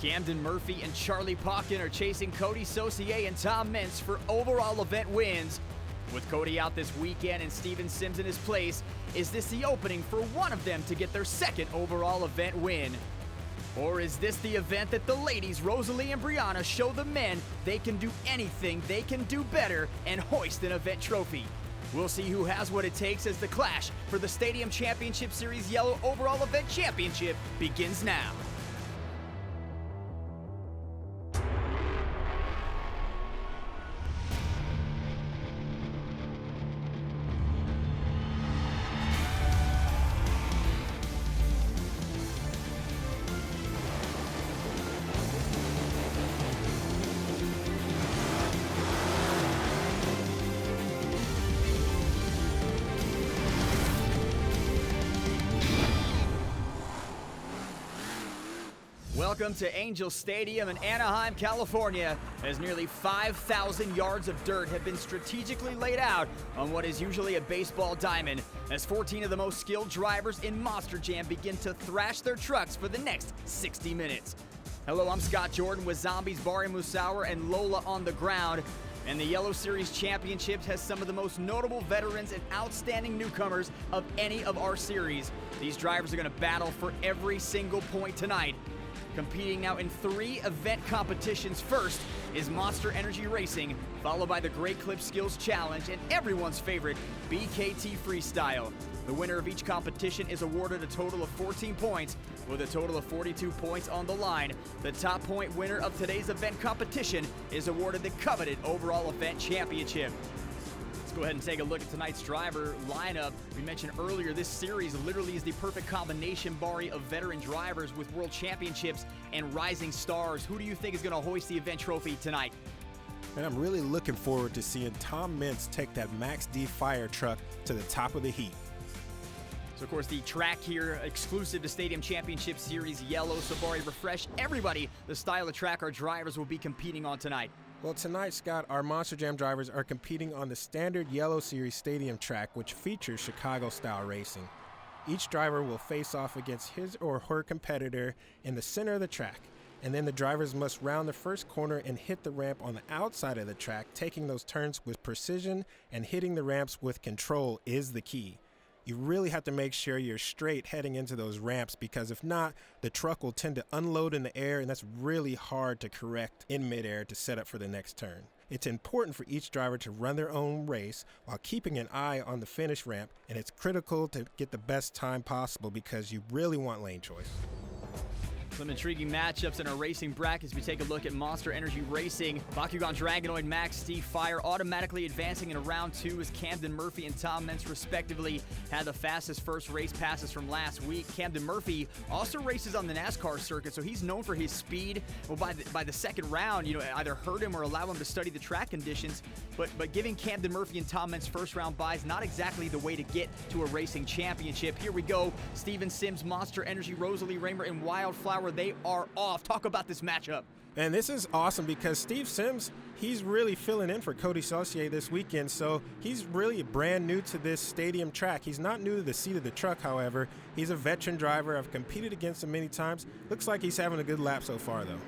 Camden Murphy and Charlie Pawkin are chasing Cody Saucier and Tom Meents for overall event wins. With Cody out this weekend and Steven Sims in his place, is this the opening for one of them to get their second overall event win? Or is this the event that the ladies, Rosalie and Brianna, show the men they can do anything, they can do better, and hoist an event trophy? We'll see who has what it takes as the clash for the Stadium Championship Series Yellow Overall Event Championship begins now. Welcome to Angel Stadium in Anaheim, California, as nearly 5,000 yards of dirt have been strategically laid out on what is usually a baseball diamond, as 14 of the most skilled drivers in Monster Jam begin to thrash their trucks for the next 60 minutes. Hello, I'm Scott Jordan with Zombies Bari Musauer and Lola on the ground, and the Yellow Series Championships has some of the most notable veterans and outstanding newcomers of any of our series. These drivers are going to battle for every single point tonight. Competing now in 3 event competitions. First is Monster Energy Racing, followed by the Great Clip Skills Challenge, and everyone's favorite, BKT Freestyle. The winner of each competition is awarded a total of 14 points, with a total of 42 points on the line. The top point winner of today's event competition is awarded the coveted Overall Event Championship. Go ahead and take a look at tonight's driver lineup. We mentioned earlier, this series literally is the perfect combination, Bari, of veteran drivers with world championships and rising stars. Who do you think is going to hoist the event trophy tonight? And I'm really looking forward to seeing Tom Meents take that Max D fire truck to the top of the heap. So, of course, the track here, exclusive to Stadium Championship Series Yellow. So, Bari, refresh everybody the style of track our drivers will be competing on tonight. Well, tonight, Scott, our Monster Jam drivers are competing on the standard Yellow Series Stadium track, which features Chicago-style racing. Each driver will face off against his or her competitor in the center of the track, and then the drivers must round the first corner and hit the ramp on the outside of the track. Taking those turns with precision and hitting the ramps with control is the key. You really have to make sure you're straight heading into those ramps, because if not, the truck will tend to unload in the air, and that's really hard to correct in midair to set up for the next turn. It's important for each driver to run their own race while keeping an eye on the finish ramp, and it's critical to get the best time possible because you really want lane choice. Some intriguing matchups in our racing bracket as we take a look at Monster Energy Racing. Bakugan Dragonoid Max D Fire automatically advancing in round 2 as Camden Murphy and Tom Meents respectively had the fastest first race passes from last week. Camden Murphy also races on the NASCAR circuit, so he's known for his speed. Well, by the second round, either hurt him or allow him to study the track conditions. But giving Camden Murphy and Tom Meents first round buys not exactly the way to get to a racing championship. Here we go. Steven Sims, Monster Energy, Rosalie Raymond, and Wildflower. They are off. Talk about this matchup. And this is awesome because Steve Sims, he's really filling in for Cody Saucier this weekend, so he's really brand new to this stadium track. He's not new to the seat of the truck, however. He's a veteran driver. I've competed against him many times. Looks like he's having a good lap so far, though.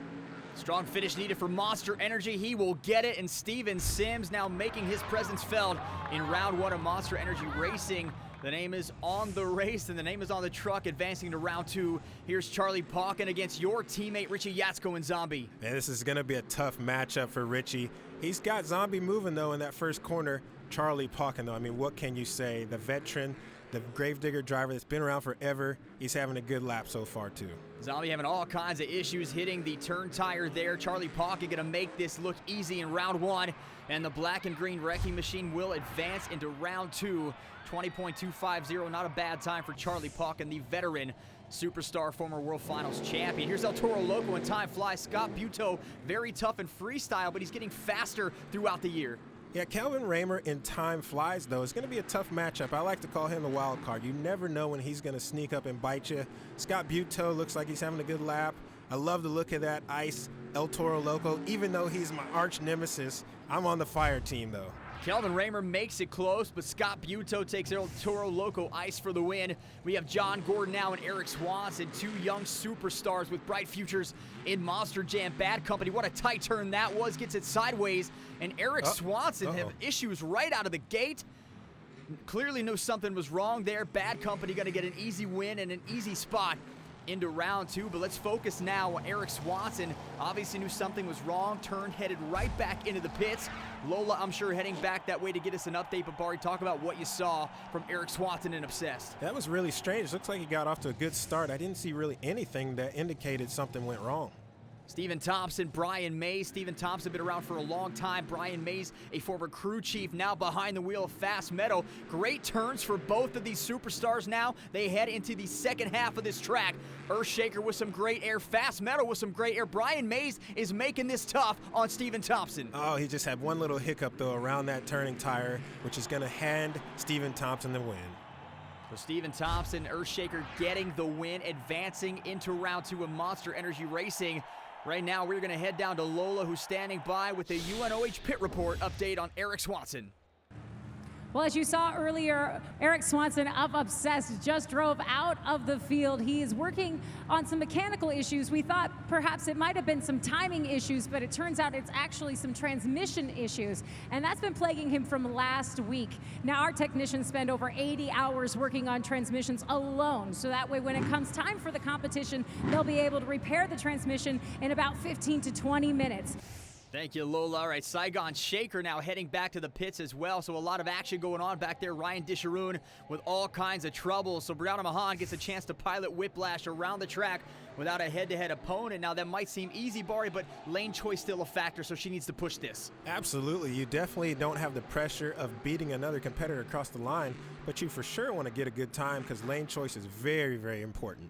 Strong finish needed for Monster Energy. He will get it, and Steven Sims now making his presence felt in round 1 of Monster Energy Racing. The name is on the race, and the name is on the truck, advancing to round 2. Here's Charlie Pawkin against your teammate Richie Yatsko and Zombie. Man, this is going to be a tough matchup for Richie. He's got Zombie moving, though, in that first corner. Charlie Pawkin, though, I mean, what can you say? The veteran, the Gravedigger driver that's been around forever, he's having a good lap so far, too. Zombie having all kinds of issues hitting the turn tire there. Charlie Pawkin going to make this look easy in round 1, and the black and green wrecking machine will advance into round 2. 20.250, not a bad time for Charlie Pawkin, the veteran superstar, former World Finals champion. Here's El Toro Loco, and time flies. Scott Buteau, very tough in freestyle, but he's getting faster throughout the year. Yeah, Calvin Raymer in time flies, though. It's going to be a tough matchup. I like to call him the wild card. You never know when he's going to sneak up and bite you. Scott Buteau looks like he's having a good lap. I love the look of that ice El Toro Loco. Even though he's my arch nemesis, I'm on the fire team, though. Camden Murphy makes it close, but Scott Buteau takes their old Toro Loco ice for the win. We have John Gordon now and Eric Swanson, two young superstars with bright futures in Monster Jam. Bad Company, what a tight turn that was, gets it sideways, and Eric Swanson have issues right out of the gate. Clearly knew something was wrong there. Bad Company going to get an easy win and an easy spot into round two, but let's focus now on Eric Swanson. Obviously knew something was wrong, turned, headed right back into the pits. Lola, I'm sure, heading back that way to get us an update, but Bari, talk about what you saw from Eric Swanson in Obsessed. That was really strange. Looks like he got off to a good start. I didn't see really anything that indicated something went wrong. Stephen Thompson, Brian Mays. Stephen Thompson been around for a long time. Brian Mays, a former crew chief, now behind the wheel of Fast Meadow. Great turns for both of these superstars now. They head into the second half of this track. Earthshaker with some great air. Fast Meadow with some great air. Brian Mays is making this tough on Stephen Thompson. Oh, he just had one little hiccup, though, around that turning tire, which is going to hand Stephen Thompson the win. So Stephen Thompson, Earthshaker getting the win, advancing into round two of Monster Energy Racing. Right now, we're going to head down to Lola, who's standing by with a UNOH pit report update on Eric Swanson. Well, as you saw earlier, Eric Swanson of Obsessed just drove out of the field. He is working on some mechanical issues. We thought perhaps it might have been some timing issues, but it turns out it's actually some transmission issues, and that's been plaguing him from last week. Now, our technicians spend over 80 hours working on transmissions alone, so that way when it comes time for the competition, they'll be able to repair the transmission in about 15 to 20 minutes. Thank you, Lola. All right, Saigon Shaker now heading back to the pits as well, so a lot of action going on back there. Ryan Disharoon with all kinds of trouble, so Brianna Mahan gets a chance to pilot Whiplash around the track without a head-to-head opponent. Now, that might seem easy, Bari, but lane choice still a factor, so she needs to push this. Absolutely. You definitely don't have the pressure of beating another competitor across the line, but you for sure want to get a good time because lane choice is very, very important.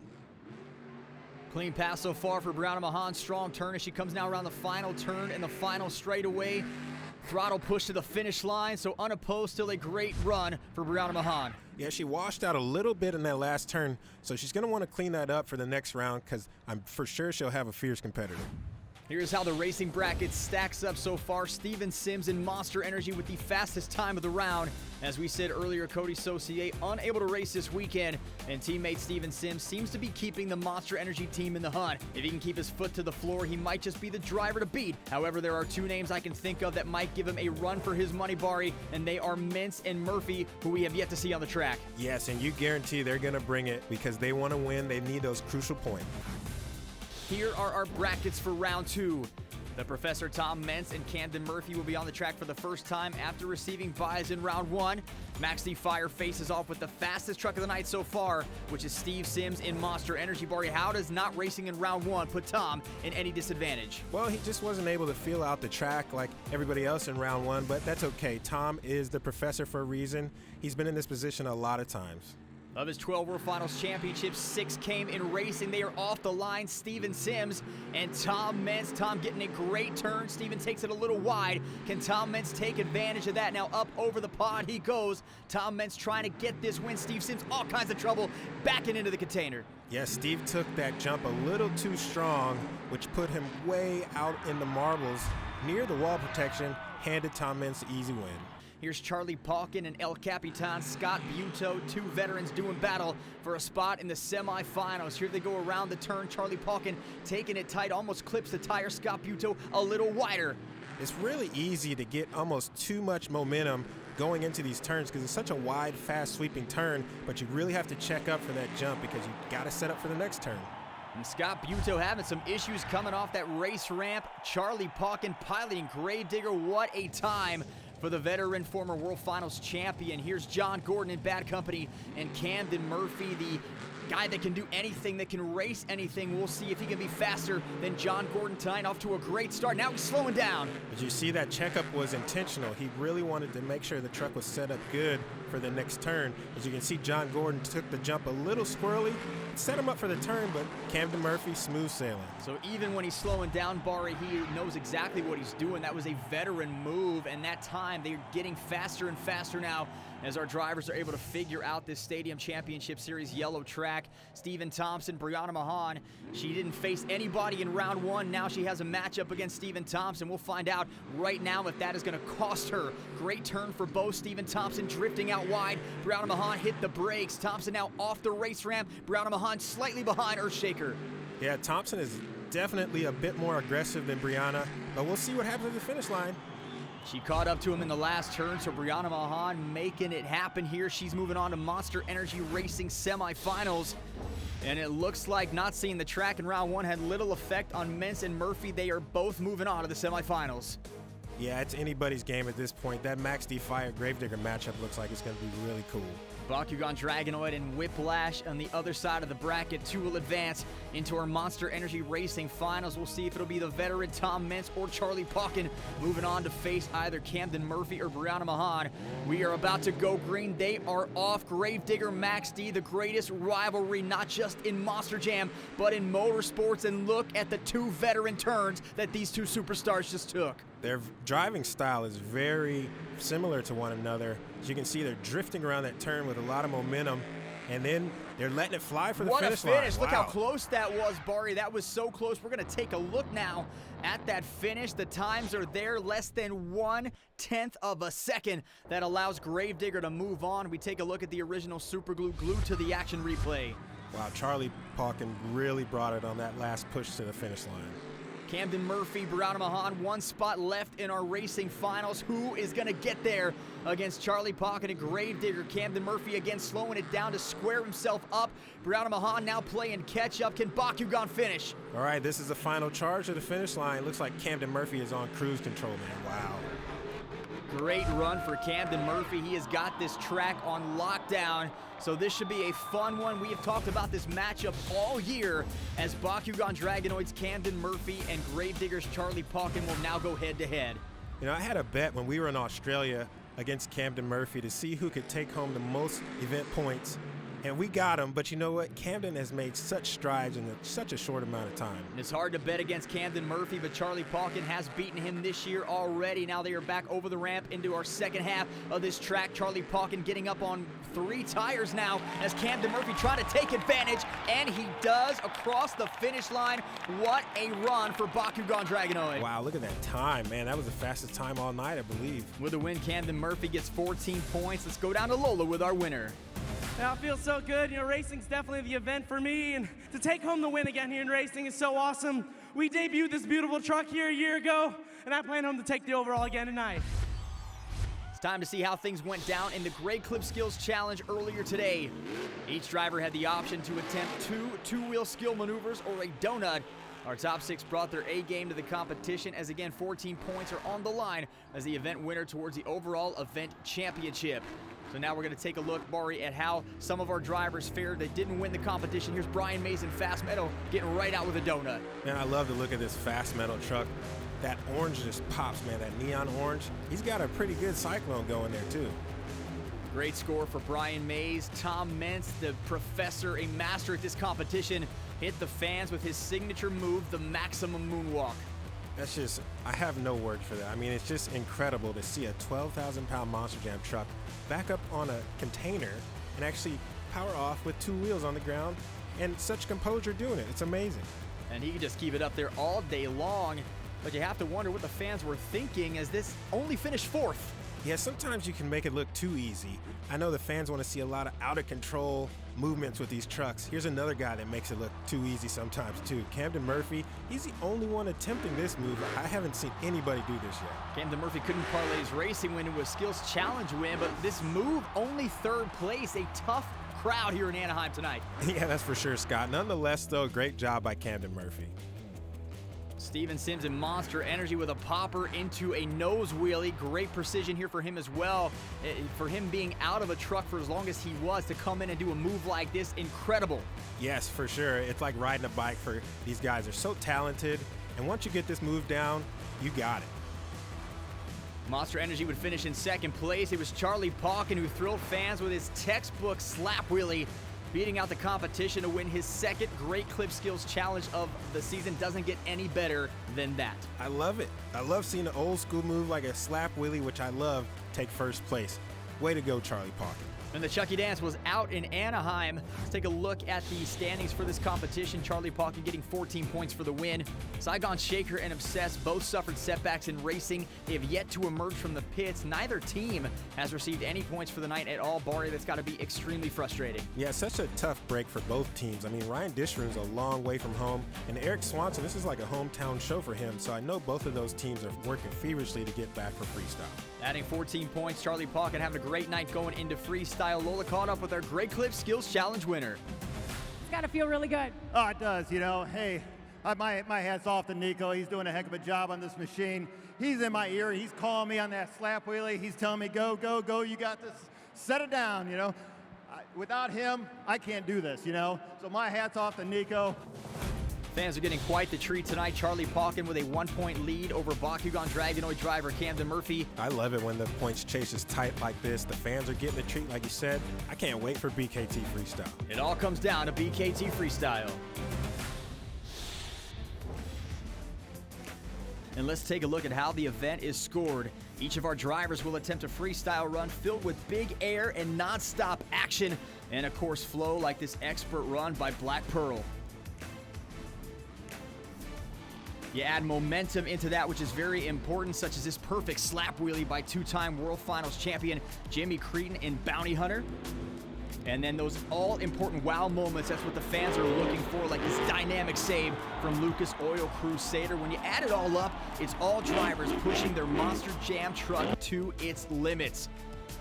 Clean pass so far for Brianna Mahan. Strong turn as she comes now around the final turn and the final straightaway. Throttle push to the finish line, so unopposed, still a great run for Brianna Mahan. Yeah, she washed out a little bit in that last turn, so she's going to want to clean that up for the next round because I'm for sure she'll have a fierce competitor. Here's how the racing bracket stacks up so far. Steven Sims in Monster Energy with the fastest time of the round. As we said earlier, Cody Saucier unable to race this weekend, and teammate Steven Sims seems to be keeping the Monster Energy team in the hunt. If he can keep his foot to the floor, he might just be the driver to beat. However, there are two names I can think of that might give him a run for his money, Bari, and they are Mintz and Murphy, who we have yet to see on the track. Yes, and you guarantee they're going to bring it because they want to win. They need those crucial points. Here are our brackets for round two. The Professor Tom Mentz and Camden Murphy will be on the track for the first time after receiving buys in round one. Max D Fire faces off with the fastest truck of the night so far, which is Steve Sims in Monster Energy. Bari, how does not racing in round one put Tom in any disadvantage? Well, he just wasn't able to feel out the track like everybody else in round one, but that's okay. Tom is the professor for a reason. He's been in this position a lot of times. Of his 12 World Finals championships, 6 came in racing. They are off the line. Steven Sims and Tom Mentz. Tom getting a great turn. Steven takes it a little wide. Can Tom Mentz take advantage of that? Now up over the pod he goes. Tom Mentz trying to get this win. Steve Sims, all kinds of trouble, backing into the container. Yes, Steve took that jump a little too strong, which put him way out in the marbles near the wall protection, handed Tom Mentz the easy win. Here's Charlie Pawkin and El Capitan Scott Buteau, two veterans doing battle for a spot in the semifinals. Here they go around the turn. Charlie Pawkin taking it tight, almost clips the tire. Scott Buteau a little wider. It's really easy to get almost too much momentum going into these turns because it's such a wide, fast, sweeping turn, but you really have to check up for that jump because you got to set up for the next turn. And Scott Buteau having some issues coming off that race ramp. Charlie Pawkin piloting Gravedigger. What a time for the veteran former World Finals champion. Here's John Gordon in Bad Company and Camden Murphy, the guy that can do anything, that can race anything. We'll see if he can be faster than John Gordon tonight. Off to a great start. Now he's slowing down. Did you see that checkup was intentional? He really wanted to make sure the truck was set up good for the next turn. As you can see, John Gordon took the jump a little squirrely, set him up for the turn, but Camden Murphy smooth sailing. So even when he's slowing down, Bari, he knows exactly what he's doing. That was a veteran move, and that time they're getting faster and faster now as our drivers are able to figure out this Stadium Championship Series yellow track. Steven Thompson, Brianna Mahan, she didn't face anybody in round one. Now she has a matchup against Steven Thompson. We'll find out right now if that is going to cost her. Great turn for both. Steven Thompson drifting out wide. Brianna Mahan hit the brakes. Thompson now off the race ramp. Brianna Mahan slightly behind Earthshaker. Yeah, Thompson is definitely a bit more aggressive than Brianna, but we'll see what happens at the finish line. She caught up to him in the last turn, so Brianna Mahan making it happen here. She's moving on to Monster Energy Racing semifinals. And it looks like not seeing the track in round one had little effect on Mintz and Murphy. They are both moving on to the semifinals. Yeah, it's anybody's game at this point. That Max D Fire Gravedigger matchup looks like it's going to be really cool. Bakugan Dragonoid and Whiplash on the other side of the bracket. Two will advance into our Monster Energy Racing finals. We'll see if it'll be the veteran Tom Mintz or Charlie Pawkin moving on to face either Camden Murphy or Brianna Mahan. We are about to go green. They are off. Gravedigger Max D, the greatest rivalry, not just in Monster Jam, but in motorsports. And look at the two veteran turns that these two superstars just took. Their driving style is very similar to one another. As you can see, they're drifting around that turn with a lot of momentum, and then they're letting it fly for the finish line. What a finish. Look wow. how close that was, Bari. That was so close. We're going to take a look now at that finish. The times are there, less than 1/10 of a second. That allows Gravedigger to move on. We take a look at the original Superglue glued to the action replay. Wow, Charlie Pawkin really brought it on that last push to the finish line. Camden Murphy, Brianna Mahan, one spot left in our racing finals. Who is going to get there against Charlie Pawkin and Gravedigger? Camden Murphy again slowing it down to square himself up. Brianna Mahan now playing catch up. Can Bakugan finish? All right, this is the final charge to the finish line. Looks like Camden Murphy is on cruise control, man. Wow. Great run for Camden Murphy. He has got this track on lockdown, so this should be a fun one. We have talked about this matchup all year as Bakugan Dragonoid's Camden Murphy and Gravedigger's Charlie Pawkin will now go head-to-head. You know, I had a bet when we were in Australia against Camden Murphy to see who could take home the most event points, and we got him. But you know what? Camden has made such strides in such a short amount of time. And it's hard to bet against Camden Murphy, but Charlie Pawkin has beaten him this year already. Now they are back over the ramp into our second half of this track. Charlie Pawkin getting up on 3 tires now as Camden Murphy trying to take advantage, and he does across the finish line. What a run for Bakugan Dragonoid. Wow, look at that time, man. That was the fastest time all night, I believe. With a win, Camden Murphy gets 14 points. Let's go down to Lola with our winner. Yeah, it feels so good. You know, racing's definitely the event for me, and to take home the win again here in racing is so awesome. We debuted this beautiful truck here a year ago, and I plan home to take the overall again tonight. It's time to see how things went down in the Gray Clip Skills Challenge earlier today. Each driver had the option to attempt 2 two-wheel skill maneuvers or a donut. Our top 6 brought their A game to the competition as, again, 14 points are on the line as the event winner towards the overall event championship. So now we're going to take a look, Bari, at how some of our drivers fared. They didn't win the competition. Here's Brian Mays in Fast Meadow getting right out with a donut. Man, I love to look at this Fast Metal truck. That orange just pops, man, that neon orange. He's got a pretty good cyclone going there, too. Great score for Brian Mays. Tom Mintz, the professor, a master at this competition, hit the fans with his signature move, the maximum moonwalk. That's just, I have no words for that. I mean, it's just incredible to see a 12,000-pound Monster Jam truck back up on a container and actually power off with 2 wheels on the ground and such composure doing it. It's amazing. And he can just keep it up there all day long, but you have to wonder what the fans were thinking as this only finished 4th. Yeah, sometimes you can make it look too easy. I know the fans want to see a lot of out-of-control movements with these trucks. Here's another guy that makes it look too easy sometimes, too. Camden Murphy, he's the only one attempting this move. I haven't seen anybody do this yet. Camden Murphy couldn't parlay his racing win into a skills challenge win, but this move, only 3rd place. A tough crowd here in Anaheim tonight. Yeah, that's for sure, Scott. Nonetheless, though, great job by Camden Murphy. Steven Sims in Monster Energy with a popper into a nose wheelie. Great precision here for him as well. For him being out of a truck for as long as he was to come in and do a move like this, incredible. Yes, for sure. It's like riding a bike for these guys. They're so talented, and once you get this move down, you got it. Monster Energy would finish in second place. It was Charlie Pawkin who thrilled fans with his textbook slap wheelie, beating out the competition to win his second Great Clip Skills Challenge of the season. Doesn't get any better than that. I love it. I love seeing an old school move like a slap wheelie, which I love, take first place. Way to go, Charlie Pawkin. And the Chucky Dance was out in Anaheim. Let's take a look at the standings for this competition. Charlie Pawkin getting 14 points for the win. Saigon Shaker and Obsessed both suffered setbacks in racing. They have yet to emerge from the pits. Neither team has received any points for the night at all. Barry, that's got to be extremely frustrating. Yeah, such a tough break for both teams. I mean, Ryan Dishroom's a long way from home, and Eric Swanson, this is like a hometown show for him, so I know both of those teams are working feverishly to get back for Freestyle. Adding 14 points, Charlie Pawkin having a great night going into Freestyle. Lola caught up with our Great Clip Skills Challenge winner. It's got to feel really good. Oh, it does, you know. Hey, my hat's off to Nico. He's doing a heck of a job on this machine. He's in my ear. He's calling me on that slap wheelie. He's telling me, go, go, go. You got this. Set it down, you know. Without him, I can't do this, you know. So my hat's off to Nico. Fans are getting quite the treat tonight. Charlie Pawkin with a 1-point lead over Bakugan Dragonoid driver Camden Murphy. I love it when the points chase is tight like this. The fans are getting the treat, like you said. I can't wait for BKT Freestyle. It all comes down to BKT Freestyle. And let's take a look at how the event is scored. Each of our drivers will attempt a freestyle run filled with big air and non-stop action, and of course flow like this expert run by Black Pearl. You add momentum into that, which is very important, such as this perfect slap wheelie by two-time World Finals champion Jimmy Cretin in Bounty Hunter. And then those all-important wow moments, that's what the fans are looking for, like this dynamic save from Lucas Oil Crusader. When you add it all up, it's all drivers pushing their Monster Jam truck to its limits.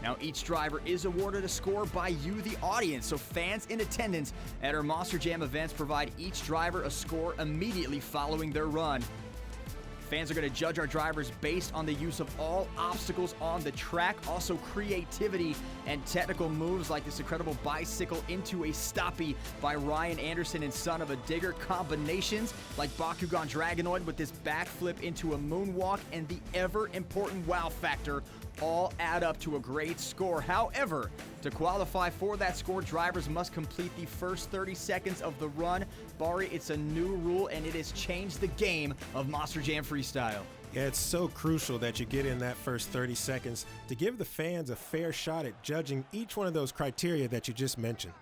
Now, each driver is awarded a score by you, the audience, so fans in attendance at our Monster Jam events provide each driver a score immediately following their run. Fans are going to judge our drivers based on the use of all obstacles on the track, also creativity and technical moves like this incredible bicycle into a stoppie by Ryan Anderson and Son of a Digger, combinations like Bakugan Dragonoid with this backflip into a moonwalk, and the ever-important wow factor all add up to a great score. However, to qualify for that score, drivers must complete the first 30 seconds of the run. Bari, it's a new rule, and it has changed the game of Monster Jam Freestyle. Yeah, it's so crucial that you get in that first 30 seconds to give the fans a fair shot at judging each one of those criteria that you just mentioned.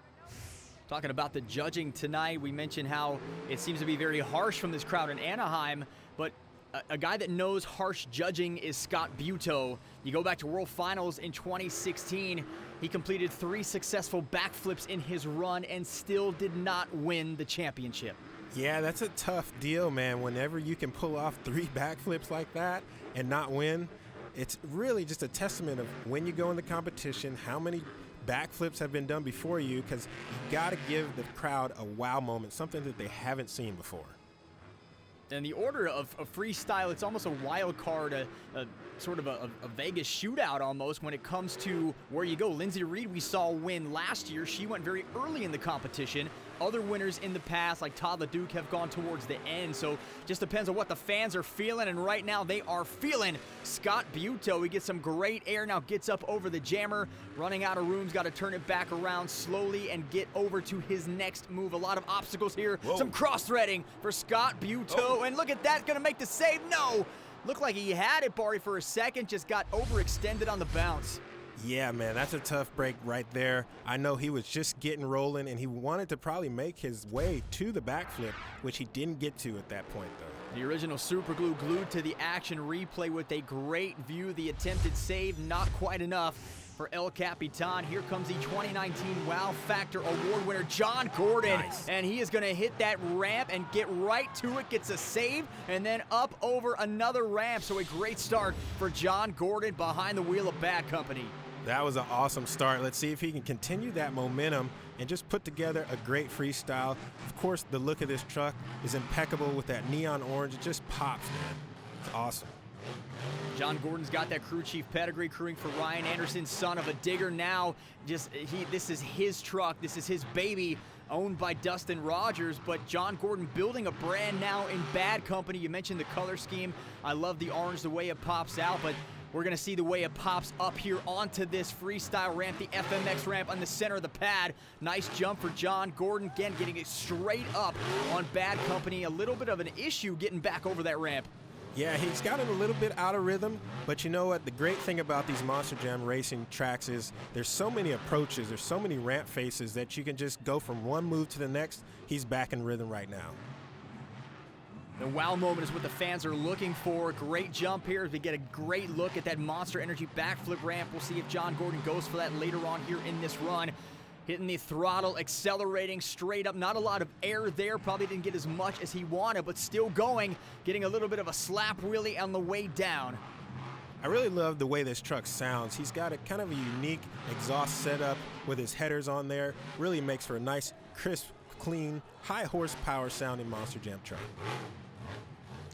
Talking about the judging tonight, we mentioned how it seems to be very harsh from this crowd in Anaheim, but a guy that knows harsh judging is Scott Buteau. You go back to World Finals in 2016, he completed 3 successful backflips in his run and still did not win the championship. Yeah, that's a tough deal, man. Whenever you can pull off 3 backflips like that and not win, it's really just a testament of when you go in the competition, how many backflips have been done before you, because you got to give the crowd a wow moment, something that they haven't seen before. And the order of freestyle, it's almost a wild card, a sort of a Vegas shootout almost when it comes to where you go. Lindsay Reed, we saw win last year. She went very early in the competition. Other winners in the past, like Todd LeDuc, have gone towards the end. So just depends on what the fans are feeling. And right now they are feeling Scott Buteau. He gets some great air, now gets up over the jammer. Running out of rooms, got to turn it back around slowly and get over to his next move. A lot of obstacles here. Whoa. Some cross-threading for Scott Buteau. Oh. And look at that, going to make the save. No! Looked like he had it, Bari, for a second, just got overextended on the bounce. Yeah, man, that's a tough break right there. I know he was just getting rolling, and he wanted to probably make his way to the backflip, which he didn't get to at that point, though. The original super glue glued to the action replay with a great view. The attempted save, not quite enough for El Capitan. Here comes the 2019 Wow Factor Award winner, John Gordon. Nice. And he is going to hit that ramp and get right to it, gets a save, and then up over another ramp. So a great start for John Gordon behind the wheel of Bad Company. That was an awesome start. Let's see if he can continue that momentum and just put together a great freestyle. Of course, the look of this truck is impeccable with that neon orange. It just pops, man. It's awesome. John Gordon's got that crew chief pedigree, crewing for Ryan Anderson, Son of a Digger. Now, this is his truck. This is his baby, owned by Dustin Rogers. But John Gordon building a brand now in Bad Company. You mentioned the color scheme. I love the orange, the way it pops out. But We're going to see the way it pops up here onto this freestyle ramp, the FMX ramp on the center of the pad. Nice jump for John Gordon, again getting it straight up on Bad Company. A little bit of an issue getting back over that ramp. Yeah, he's gotten a little bit out of rhythm, but you know what? The great thing about these Monster Jam racing tracks is there's so many approaches, there's so many ramp faces that you can just go from one move to the next. He's back in rhythm right now. The wow moment is what the fans are looking for. Great jump here as we get a great look at that Monster Energy backflip ramp. We'll see if John Gordon goes for that later on here in this run. Hitting the throttle, accelerating straight up. Not a lot of air there. Probably didn't get as much as he wanted, but still going. Getting a little bit of a slap wheelie on the way down. I really love the way this truck sounds. He's got a kind of a unique exhaust setup with his headers on there. Really makes for a nice, crisp, clean, high horsepower sounding Monster Jam truck.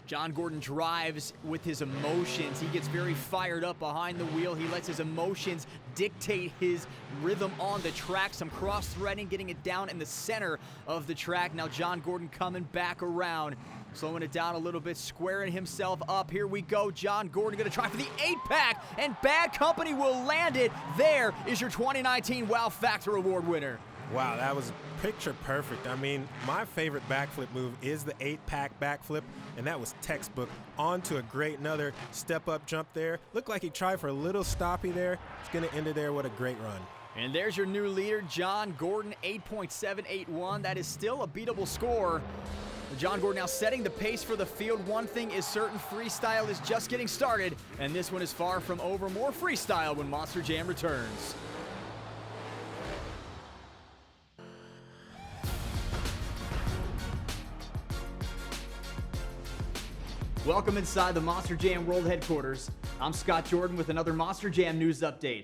John Gordon drives with his emotions. He gets very fired up behind the wheel. He lets his emotions dictate his rhythm on the track. Some cross-threading, getting it down in the center of the track. Now John Gordon coming back around, slowing it down a little bit, squaring himself up. Here we go. John Gordon going to try for the 8-pack, and Bad Company will land it. There is your 2019 Wow Factor Award winner. Wow, that was picture perfect. I mean, my favorite backflip move is the 8-pack backflip, and that was textbook. On to a great another step-up jump there. Looked like he tried for a little stoppy there. He's going to end it there. What a great run. And there's your new leader, John Gordon, 8.781. That is still a beatable score. John Gordon now setting the pace for the field. One thing is certain, freestyle is just getting started, and this one is far from over. More freestyle when Monster Jam returns. Welcome inside the Monster Jam World Headquarters. I'm Scott Jordan with another Monster Jam news update.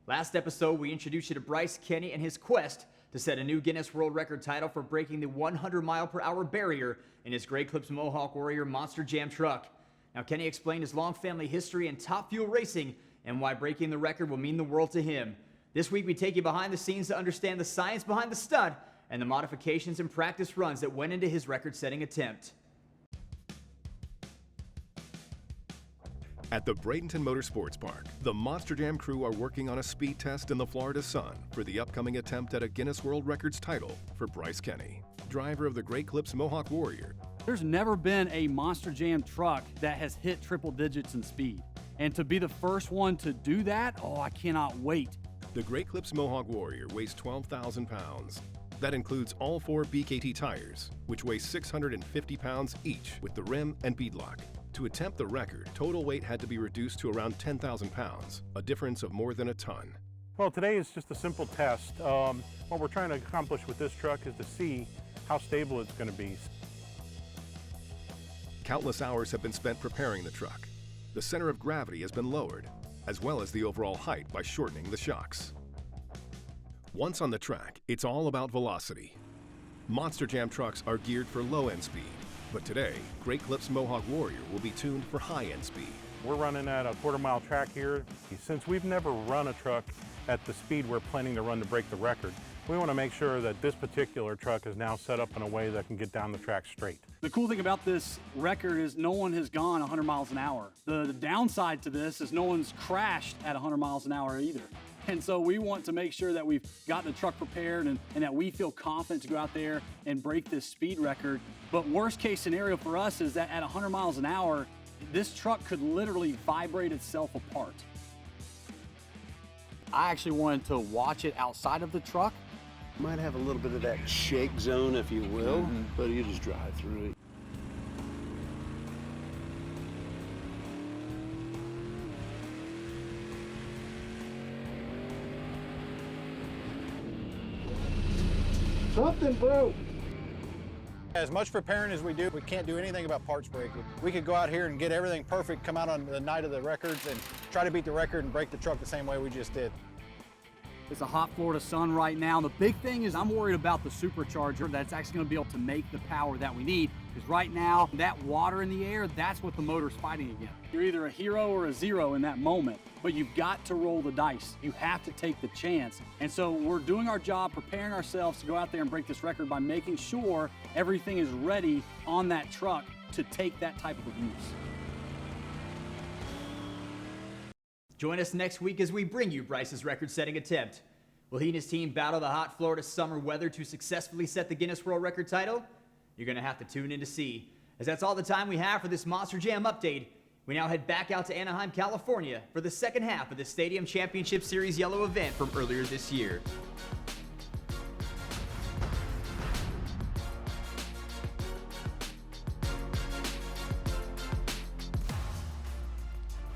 Last episode, we introduced you to Bryce Kenny and his quest to set a new Guinness World Record title for breaking the 100-mile-per-hour barrier in his Grey Clips Mohawk Warrior Monster Jam truck. Now, Kenny explained his long family history in Top Fuel racing and why breaking the record will mean the world to him. This week, we take you behind the scenes to understand the science behind the stunt and the modifications and practice runs that went into his record-setting attempt. At the Bradenton Motorsports Park, the Monster Jam crew are working on a speed test in the Florida sun for the upcoming attempt at a Guinness World Records title for Bryce Kenny, driver of the Grey Clips Mohawk Warrior. There's never been a Monster Jam truck that has hit triple digits in speed. And to be the first one to do that, oh, I cannot wait. The Grey Clips Mohawk Warrior weighs 12,000 pounds. That includes all 4 BKT tires, which weigh 650 pounds each with the rim and beadlock. To attempt the record, total weight had to be reduced to around 10,000 pounds, a difference of more than a ton. Well, today is just a simple test. What we're trying to accomplish with this truck is to see how stable it's going to be. Countless hours have been spent preparing the truck. The center of gravity has been lowered, as well as the overall height by shortening the shocks. Once on the track, it's all about velocity. Monster Jam trucks are geared for low-end speed, but today, Grey Clips Mohawk Warrior will be tuned for high-end speed. We're running at a quarter-mile track here. Since we've never run a truck at the speed we're planning to run to break the record, we want to make sure that this particular truck is now set up in a way that can get down the track straight. The cool thing about this record is no one has gone 100 miles an hour. The downside to this is no one's crashed at 100 miles an hour either. And so we want to make sure that we've got the truck prepared and that we feel confident to go out there and break this speed record. But worst case scenario for us is that at 100 miles an hour, this truck could literally vibrate itself apart. I actually wanted to watch it outside of the truck. Might have a little bit of that shake zone, if you will, but you just drive through it. Something broke. As much preparing as we do, we can't do anything about parts breaking. We could go out here and get everything perfect, come out on the night of the records and try to beat the record and break the truck the same way we just did. It's a hot Florida sun right now. The big thing is I'm worried about the supercharger that's actually going to be able to make the power that we need. Because right now, that water in the air, that's what the motor's fighting against. You're either a hero or a zero in that moment, but you've got to roll the dice. You have to take the chance. And so we're doing our job, preparing ourselves to go out there and break this record by making sure everything is ready on that truck to take that type of abuse. Join us next week as we bring you Bryce's record-setting attempt. Will he and his team battle the hot Florida summer weather to successfully set the Guinness World Record title? You're going to have to tune in to see, as that's all the time we have for this Monster Jam update. We now head back out to Anaheim, California for the second half of the Stadium Championship Series Yellow event from earlier this year.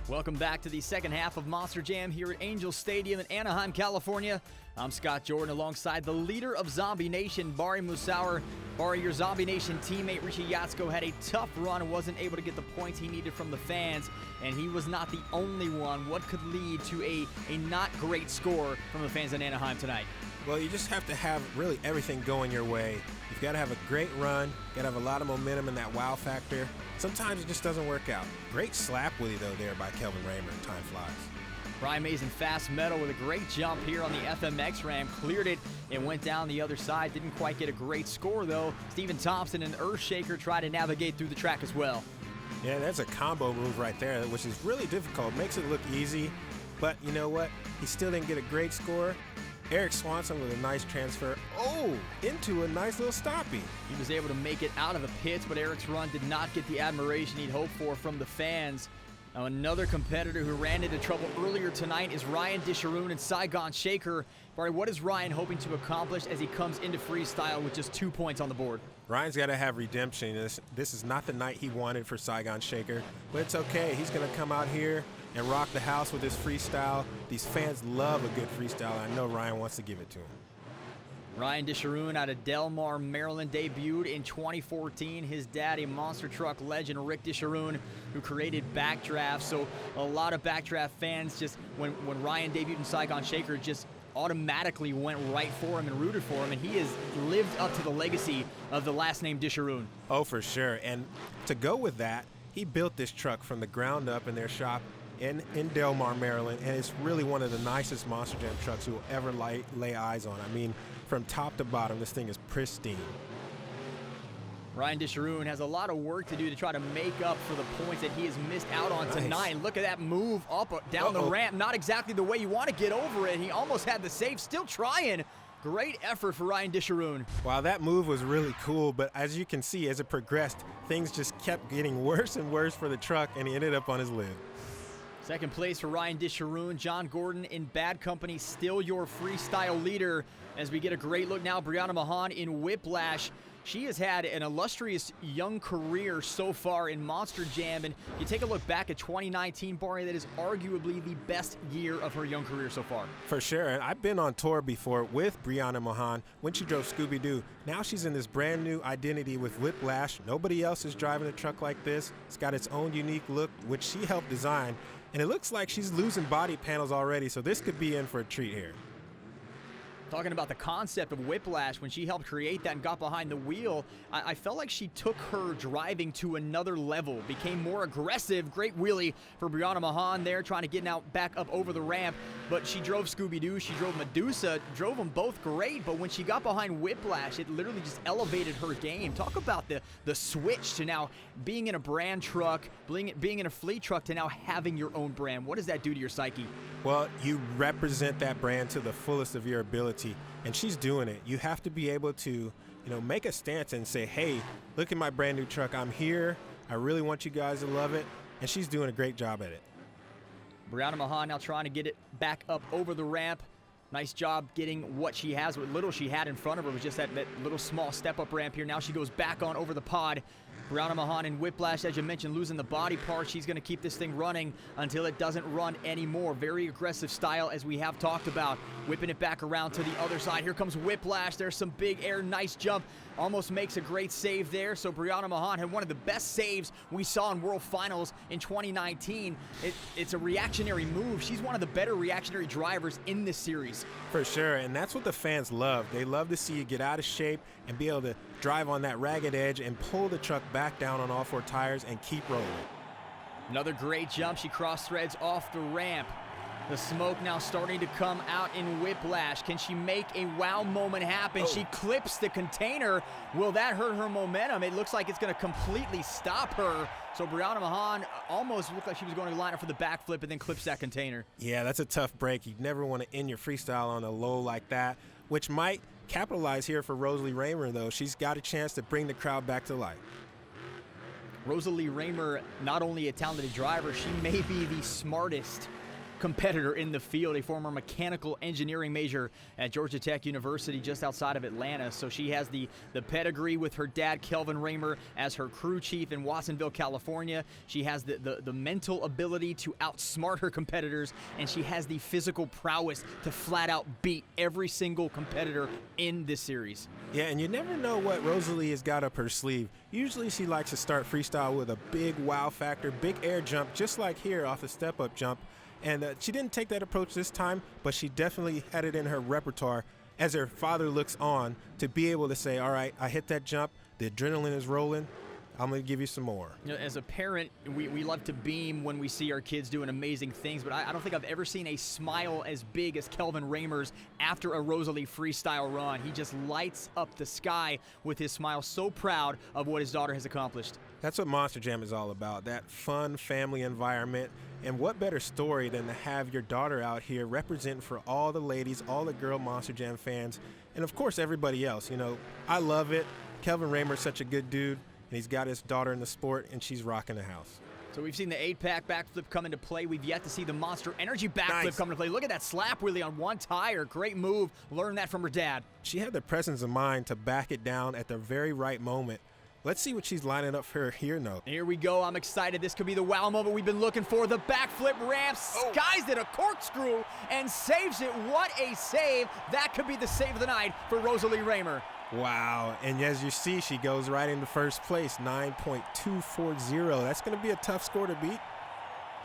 Welcome back to the second half of Monster Jam here at Angel Stadium in Anaheim, California. I'm Scott Jordan alongside the leader of Zombie Nation, Bari Musawar. Bari, your Zombie Nation teammate Richie Yatsko had a tough run and wasn't able to get the points he needed from the fans, and he was not the only one. What could lead to a not great score from the fans in Anaheim tonight? Well, you just have to have really everything going your way. You've got to have a great run, got to have a lot of momentum and that wow factor. Sometimes it just doesn't work out. Great slap wheelie, though, there by Camden Murphy. Time flies. Brian Mason fast metal with a great jump here on the FMX ramp. Cleared it and went down the other side. Didn't quite get a great score, though. Stephen Thompson and Earthshaker tried to navigate through the track as well. Yeah, that's a combo move right there, which is really difficult. Makes it look easy, but you know what? He still didn't get a great score. Eric Swanson with a nice transfer, into a nice little stoppie. He was able to make it out of the pits, but Eric's run did not get the admiration he'd hoped for from the fans. Now, another competitor who ran into trouble earlier tonight is Ryan Disharoon and Saigon Shaker. Barry, what is Ryan hoping to accomplish as he comes into freestyle with just 2 points on the board? Ryan's got to have redemption. This is not the night he wanted for Saigon Shaker, but it's okay. He's going to come out here and rock the house with his freestyle. These fans love a good freestyle, and I know Ryan wants to give it to him. Ryan Disharoon out of Del Mar, Maryland, debuted in 2014. His dad, a monster truck legend, Rick Disharoon, who created Backdraft. So a lot of Backdraft fans just, when Ryan debuted in Saigon Shaker, just automatically went right for him and rooted for him, and he has lived up to the legacy of the last name Disharoon. Oh, for sure. And to go with that, he built this truck from the ground up in their shop in Del Mar, Maryland, and it's really one of the nicest Monster Jam trucks you'll ever lay eyes on. I mean, from top to bottom, this thing is pristine. Ryan Disharoon has a lot of work to do to try to make up for the points that he has missed out on tonight. Look at that move up, down the ramp. Not exactly the way you want to get over it. He almost had the save, still trying. Great effort for Ryan Disharoon. Wow, that move was really cool, but as you can see, as it progressed, things just kept getting worse and worse for the truck, and he ended up on his lid. Second place for Ryan Disharoon. John Gordon in Bad Company, still your freestyle leader. As we get a great look now, Brianna Mahan in Whiplash. She has had an illustrious young career so far in Monster Jam, and you take a look back at 2019, Barry, that is arguably the best year of her young career so far. For sure, and I've been on tour before with Brianna Mahan when she drove Scooby-Doo. Now she's in this brand new identity with Whiplash. Nobody else is driving a truck like this. It's got its own unique look, which she helped design, and it looks like she's losing body panels already, so this could be in for a treat here. Talking about the concept of Whiplash, when she helped create that and got behind the wheel, I felt like she took her driving to another level, became more aggressive. Great wheelie for Brianna Mahan there, trying to get now back up over the ramp. But she drove Scooby-Doo, she drove Medusa, drove them both great. But when she got behind Whiplash, it literally just elevated her game. Talk about the switch to now being in a brand truck, being in a fleet truck, to now having your own brand. What does that do to your psyche? Well, you represent that brand to the fullest of your ability, and she's doing it. You have to be able to, make a stance and say, hey, look at my brand new truck. I'm here. I really want you guys to love it, and she's doing a great job at it. Brianna Mahan now trying to get it back up over the ramp. Nice job getting what she has. What little she had in front of her was just that little small step-up ramp here. Now she goes back on over the pod. Brianna Mahan in Whiplash, as you mentioned, losing the body part. She's going to keep this thing running until it doesn't run anymore. Very aggressive style, as we have talked about. Whipping it back around to the other side. Here comes Whiplash. There's some big air. Nice jump. Almost makes a great save there. So Brianna Mahan had one of the best saves we saw in World Finals in 2019. It's a reactionary move. She's one of the better reactionary drivers in this series. For sure, and that's what the fans love. They love to see you get out of shape and be able to drive on that ragged edge and pull the truck back down on all 4 tires and keep rolling. Another great jump. She cross threads off the ramp. The smoke now starting to come out in Whiplash. Can she make a wow moment happen? She clips the container. Will that hurt her momentum? It looks like it's going to completely stop her. So Brianna Mahan almost looked like she was going to line up for the backflip and then clips that container. Yeah, that's a tough break. You'd never want to end your freestyle on a low like that, which might capitalize here for Rosalie Raymond, though. She's got a chance to bring the crowd back to life. Rosalie Raymond, not only a talented driver, she may be the smartest competitor in the field, a former mechanical engineering major at Georgia Tech University just outside of Atlanta. So she has the pedigree with her dad, Kelvin Raymond, as her crew chief in Watsonville, California. She has the mental ability to outsmart her competitors, and she has the physical prowess to flat out beat every single competitor in this series. Yeah, and you never know what Rosalie has got up her sleeve. Usually she likes to start freestyle with a big wow factor, big air jump, just like here off the step-up jump. And she didn't take that approach this time, but she definitely had it in her repertoire as her father looks on to be able to say, all right, I hit that jump, the adrenaline is rolling, I'm going to give you some more. You know, as a parent, we love to beam when we see our kids doing amazing things, but I don't think I've ever seen a smile as big as Kelvin Raymond's after a Rosalie freestyle run. He just lights up the sky with his smile, so proud of what his daughter has accomplished. That's what Monster Jam is all about, that fun family environment. And what better story than to have your daughter out here representing for all the ladies, all the girl Monster Jam fans, and of course everybody else. You know, I love it. Kelvin Raymond's such a good dude, and he's got his daughter in the sport, and she's rocking the house. So we've seen the 8-pack backflip come into play. We've yet to see the Monster Energy backflip come into play. Look at that slap wheelie on one tire. Great move. Learned that from her dad. She had the presence of mind to back it down at the very right moment. Let's see what she's lining up for here now. Here we go. I'm excited. This could be the wow moment we've been looking for. The backflip ramp, skies it a corkscrew, and saves it. What a save. That could be the save of the night for Rosalie Raymond. Wow, and as you see, she goes right into first place, 9.240. That's going to be a tough score to beat.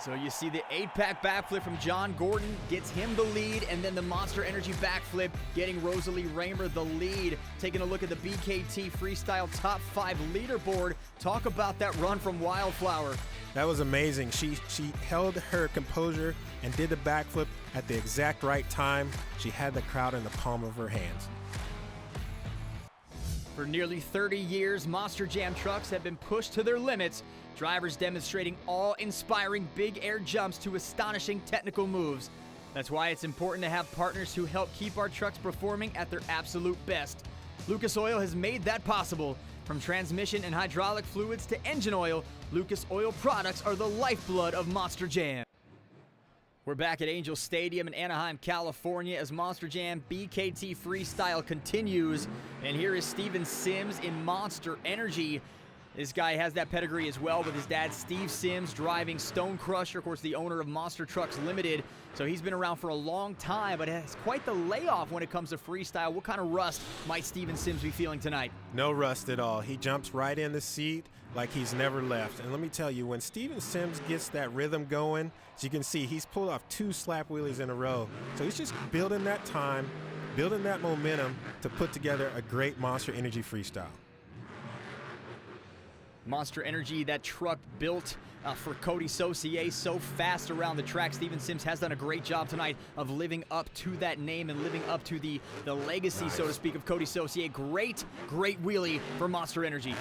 So you see the 8-pack backflip from John Gordon gets him the lead, and then the Monster Energy backflip getting Rosalie Raymond the lead. Taking a look at the BKT Freestyle Top 5 leaderboard. Talk about that run from Wildflower. That was amazing. She held her composure and did the backflip at the exact right time. She had the crowd in the palm of her hands. For nearly 30 years, Monster Jam trucks have been pushed to their limits, drivers demonstrating awe-inspiring big air jumps to astonishing technical moves. That's why it's important to have partners who help keep our trucks performing at their absolute best. Lucas Oil has made that possible. From transmission and hydraulic fluids to engine oil, Lucas Oil products are the lifeblood of Monster Jam. We're back at Angel Stadium in Anaheim, California as Monster Jam BKT Freestyle continues. And here is Steven Sims in Monster Energy. This guy has that pedigree as well with his dad, Steve Sims, driving Stone Crusher, of course, the owner of Monster Trucks Limited. So he's been around for a long time, but has quite the layoff when it comes to freestyle. What kind of rust might Steven Sims be feeling tonight? No rust at all. He jumps right in the seat like he's never left. And let me tell you, when Steven Sims gets that rhythm going, as you can see, he's pulled off 2 slap wheelies in a row. So he's just building that time, building that momentum to put together a great Monster Energy freestyle. Monster Energy, that truck built for Cody Saucier, so fast around the track. Steven Sims has done a great job tonight of living up to that name and living up to the legacy, so to speak, of Cody Saucier. Great wheelie for Monster Energy.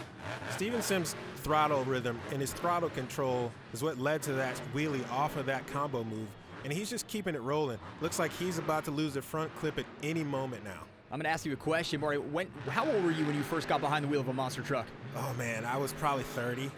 Steven Sims' throttle rhythm and his throttle control is what led to that wheelie off of that combo move, and he's just keeping it rolling. Looks like he's about to lose the front clip at any moment now. I'm going to ask you a question, Barry. How old were you when you first got behind the wheel of a monster truck? Oh, man, I was probably 30.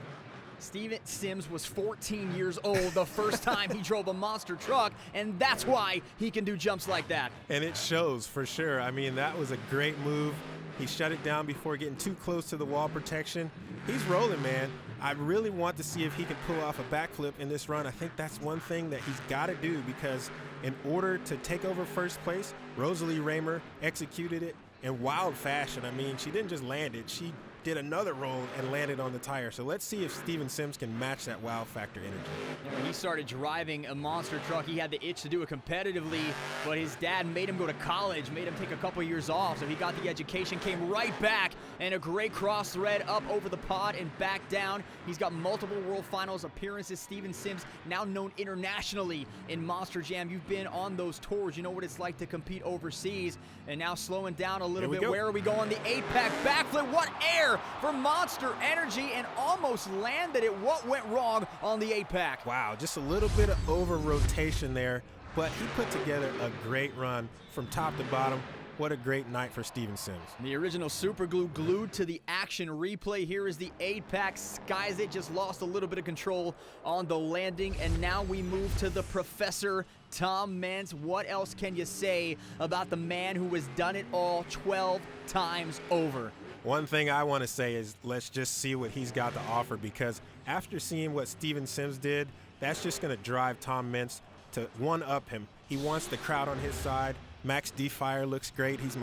Steven Sims was 14 years old the first time he drove a monster truck, and that's why he can do jumps like that. And it shows for sure. I mean, that was a great move. He shut it down before getting too close to the wall protection. He's rolling, man. I really want to see if he can pull off a backflip in this run. I think that's one thing that he's got to do, because in order to take over first place, Rosalie Raymond executed it in wild fashion. I mean, she didn't just land it. She did another roll and landed on the tire. So let's see if Steven Sims can match that wow factor energy. When he started driving a monster truck, he had the itch to do it competitively, but his dad made him go to college, made him take a couple years off, so he got the education, came right back, and a great cross thread up over the pod and back down. He's got multiple World Finals appearances. Steven Sims, now known internationally in Monster Jam. You've been on those tours. You know what it's like to compete overseas, and now slowing down a little bit. Where are we going? The 8-pack backflip. What air for Monster Energy, and almost landed it. What went wrong on the 8-pack? Wow, just a little bit of over rotation there, but he put together a great run from top to bottom. What a great night for Steven Sims. The original super glue glued to the action replay. Here is the 8-pack. Skies it, just lost a little bit of control on the landing, and now we move to the Professor, Tom Meents. What else can you say about the man who has done it all 12 times over? One thing I want to say is let's just see what he's got to offer, because after seeing what Steven Sims did, that's just going to drive Tom Meents to one-up him. He wants the crowd on his side. Max D Fire looks great. He's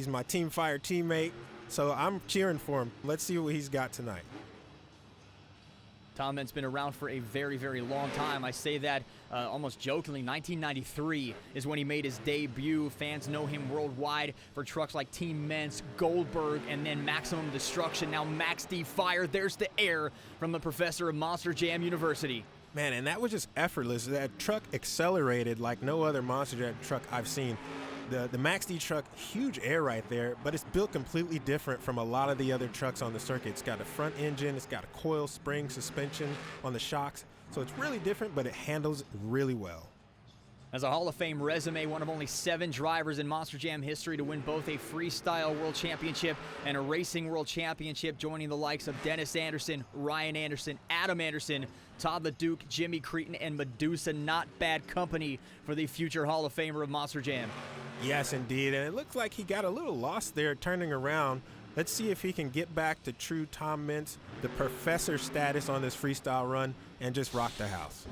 my Team Fire teammate, so I'm cheering for him. Let's see what he's got tonight. Tom Meents been around for a very, very long time. I say that almost jokingly. 1993 is when he made his debut. Fans know him worldwide for trucks like Team Meents, Goldberg, and then Maximum Destruction. Now Max D Fire. There's the air from the Professor of Monster Jam University. Man, and that was just effortless. That truck accelerated like no other Monster Jam truck I've seen. The Max D truck, huge air right there, but it's built completely different from a lot of the other trucks on the circuit. It's got a front engine, it's got a coil spring suspension on the shocks, so it's really different, but it handles really well. As a Hall of Fame resume, one of only 7 drivers in Monster Jam history to win both a Freestyle World Championship and a Racing World Championship, joining the likes of Dennis Anderson, Ryan Anderson, Adam Anderson, Todd LeDuc, Jimmy Cretin, and Medusa. Not bad company for the future Hall of Famer of Monster Jam. Yes, indeed, and it looks like he got a little lost there turning around. Let's see if he can get back to true Tom Meents, the Professor status on this freestyle run, and just rock the house.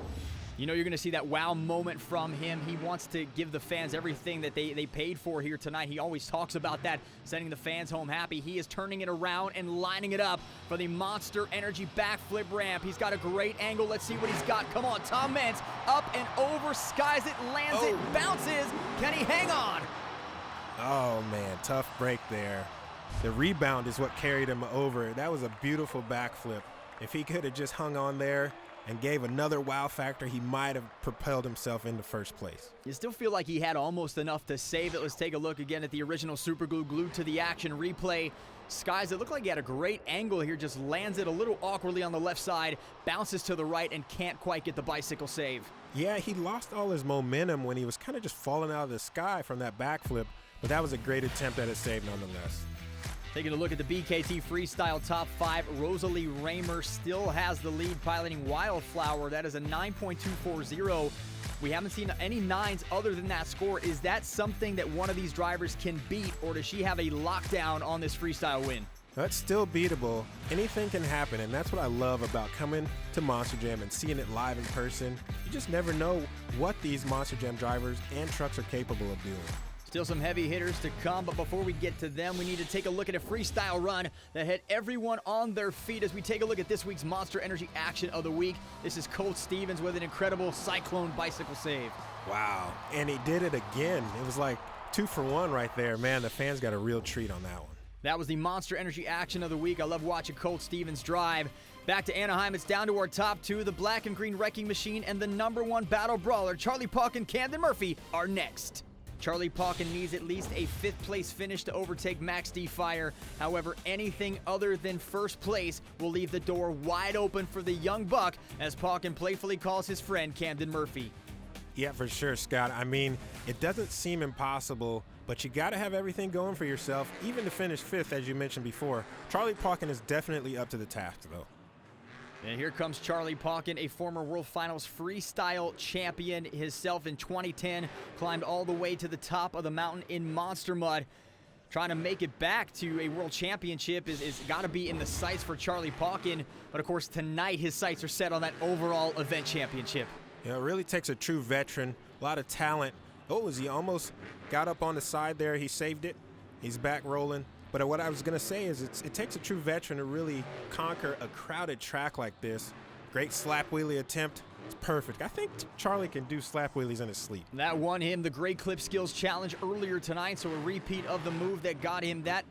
You know you're going to see that wow moment from him. He wants to give the fans everything that they paid for here tonight. He always talks about that, sending the fans home happy. He is turning it around and lining it up for the Monster Energy backflip ramp. He's got a great angle. Let's see what he's got. Come on, Tom Meents, up and over, skies it, lands it, bounces. Can he hang on? Oh, man, tough break there. The rebound is what carried him over. That was a beautiful backflip. If he could have just hung on there and gave another wow factor, he might have propelled himself into first place. You still feel like he had almost enough to save it. Let's take a look again at the original super glue glued to the action replay. Skies, it looked like he had a great angle here, just lands it a little awkwardly on the left side, bounces to the right, and can't quite get the bicycle save. Yeah, he lost all his momentum when he was kind of just falling out of the sky from that backflip, but that was a great attempt at a save nonetheless. Taking a look at the BKT Freestyle Top 5, Rosalie Raymond still has the lead, piloting Wildflower. That is a 9.240. We haven't seen any 9s other than that score. Is that something that one of these drivers can beat, or does she have a lockdown on this freestyle win? That's still beatable. Anything can happen, and that's what I love about coming to Monster Jam and seeing it live in person. You just never know what these Monster Jam drivers and trucks are capable of doing. Still some heavy hitters to come, but before we get to them, we need to take a look at a freestyle run that had everyone on their feet as we take a look at this week's Monster Energy Action of the Week. This is Colt Stevens with an incredible Cyclone bicycle save. Wow, and he did it again. It was like 2 for 1 right there. Man, the fans got a real treat on that one. That was the Monster Energy Action of the Week. I love watching Colt Stevens drive. Back to Anaheim, it's down to our top 2. The Black and Green Wrecking Machine and the #1 battle brawler, Charlie Pawkin, Camden Murphy, are next. Charlie Pawkin needs at least a 5th place finish to overtake Max D Fire. However, anything other than first place will leave the door wide open for the young buck, as Pawkin playfully calls his friend Camden Murphy. Yeah, for sure, Scott. I mean, it doesn't seem impossible, but you got to have everything going for yourself, even to finish 5th, as you mentioned before. Charlie Pawkin is definitely up to the task, though. And here comes Charlie Pawkin, a former World Finals freestyle champion himself in 2010. Climbed all the way to the top of the mountain in Monster Mud. Trying to make it back to a World Championship is got to be in the sights for Charlie Pawkin. But of course, tonight his sights are set on that overall event championship. Yeah, it really takes a true veteran, a lot of talent. Oh, he almost got up on the side there. He saved it. He's back rolling. But what I was going to say is it takes a true veteran to really conquer a crowded track like this. Great slap wheelie attempt. It's perfect. I think Charlie can do slap wheelies in his sleep. That won him the Great Clip Skills Challenge earlier tonight, so a repeat of the move that got him that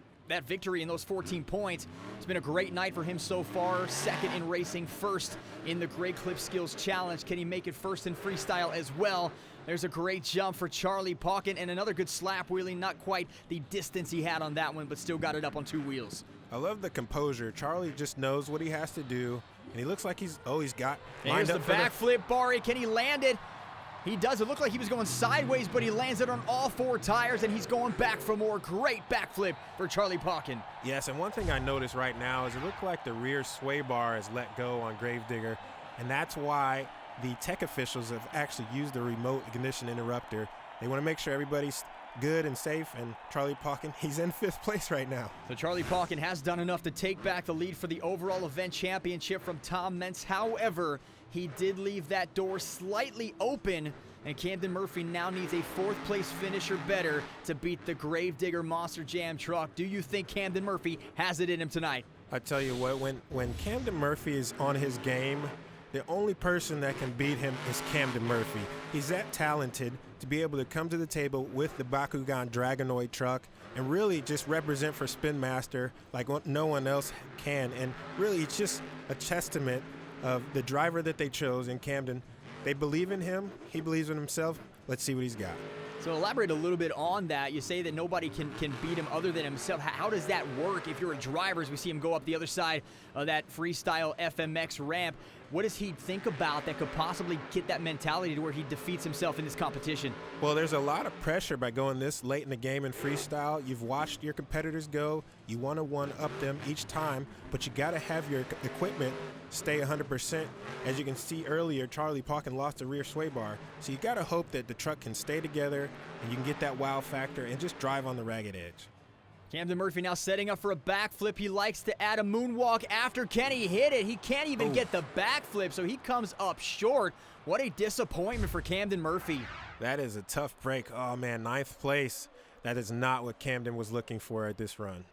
victory and those 14 points. It's been a great night for him so far. Second in racing, first in the Great Clip Skills Challenge. Can he make it first in freestyle as well? There's a great jump for Charlie Pawkin and another good slap wheelie. Not quite the distance he had on that one, but still got it up on 2 wheels. I love the composure. Charlie just knows what he has to do, and he looks like he's got and here's the backflip, Bari. Can he land it? He does. It looked like he was going sideways, but he lands it on all 4 tires, and he's going back for more. Great backflip for Charlie Pawkin. Yes, and one thing I noticed right now is it looked like the rear sway bar is let go on Gravedigger, and that's why the tech officials have actually used the remote ignition interrupter. They want to make sure everybody's good and safe, and Charlie Pawkin, he's in 5th place right now. So Charlie Pawkin has done enough to take back the lead for the overall event championship from Tom Meents. However, he did leave that door slightly open, and Camden Murphy now needs a 4th place finish or better to beat the Gravedigger Monster Jam truck. Do you think Camden Murphy has it in him tonight? I tell you what, when Camden Murphy is on his game, the only person that can beat him is Camden Murphy. He's that talented to be able to come to the table with the Bakugan Dragonoid truck and really just represent for Spin Master like no one else can. And really, it's just a testament of the driver that they chose in Camden. They believe in him. He believes in himself. Let's see what he's got. So elaborate a little bit on that. You say that nobody can beat him other than himself. How does that work if you're a driver? As we see him go up the other side of that Freestyle FMX ramp, what does he think about that could possibly get that mentality to where he defeats himself in this competition? Well, there's a lot of pressure by going this late in the game in freestyle. You've watched your competitors go. You want to one-up them each time, but you got to have your equipment stay 100%. As you can see earlier, Charlie Pawkin lost the rear sway bar. So you got to hope that the truck can stay together and you can get that wow factor and just drive on the ragged edge. Camden Murphy now setting up for a backflip. He likes to add a moonwalk after Kenny hit it. He can't even get the backflip, so he comes up short. What a disappointment for Camden Murphy. That is a tough break. Oh, man, 9th place. That is not what Camden was looking for at this run.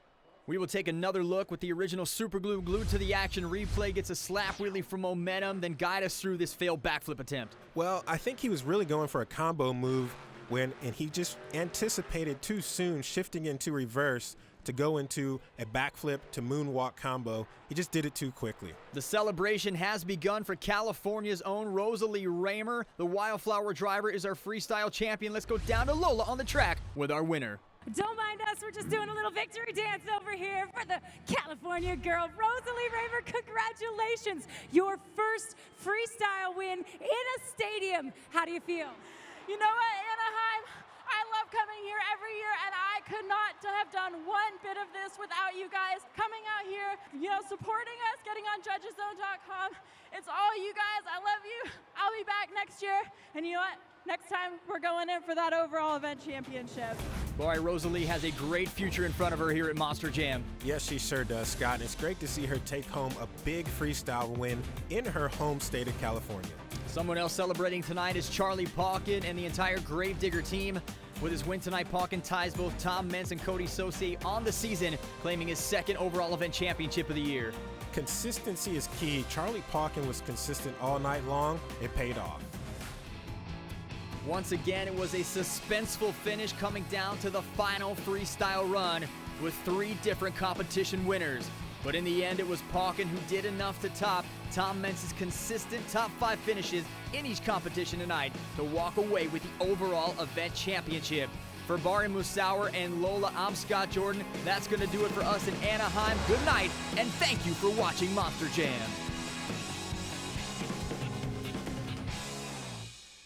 We will take another look with the original super glue glued to the action. Replay gets a slap wheelie for momentum, then guide us through this failed backflip attempt. Well, I think he was really going for a combo move and he just anticipated too soon shifting into reverse to go into a backflip to moonwalk combo. He just did it too quickly. The celebration has begun for California's own Rosalie Raymond. The Wildflower driver is our freestyle champion. Let's go down to Lola on the track with our winner. Don't mind us, we're just doing a little victory dance over here for the California girl, Rosalie Raymond. Congratulations, your first freestyle win in a stadium. How do you feel? You know what, Anaheim, I love coming here every year, and I could not have done one bit of this without you guys coming out here, supporting us, getting on judgeszone.com. It's all you guys. I love you. I'll be back next year, and you know what? Next time, we're going in for that overall event championship. Boy, Rosalie has a great future in front of her here at Monster Jam. Yes, she sure does, Scott. And it's great to see her take home a big freestyle win in her home state of California. Someone else celebrating tonight is Charlie Pawkin and the entire Gravedigger team. With his win tonight, Pawkin ties both Tom Meents and Cody Saucier on the season, claiming his 2nd overall event championship of the year. Consistency is key. Charlie Pawkin was consistent all night long. It paid off. Once again, it was a suspenseful finish coming down to the final freestyle run with 3 different competition winners. But in the end, it was Pawkin who did enough to top Tom Meents' consistent top 5 finishes in each competition tonight to walk away with the overall event championship. For Bari Musauer and Lola, I'm Scott Jordan. That's going to do it for us in Anaheim. Good night, and thank you for watching Monster Jam.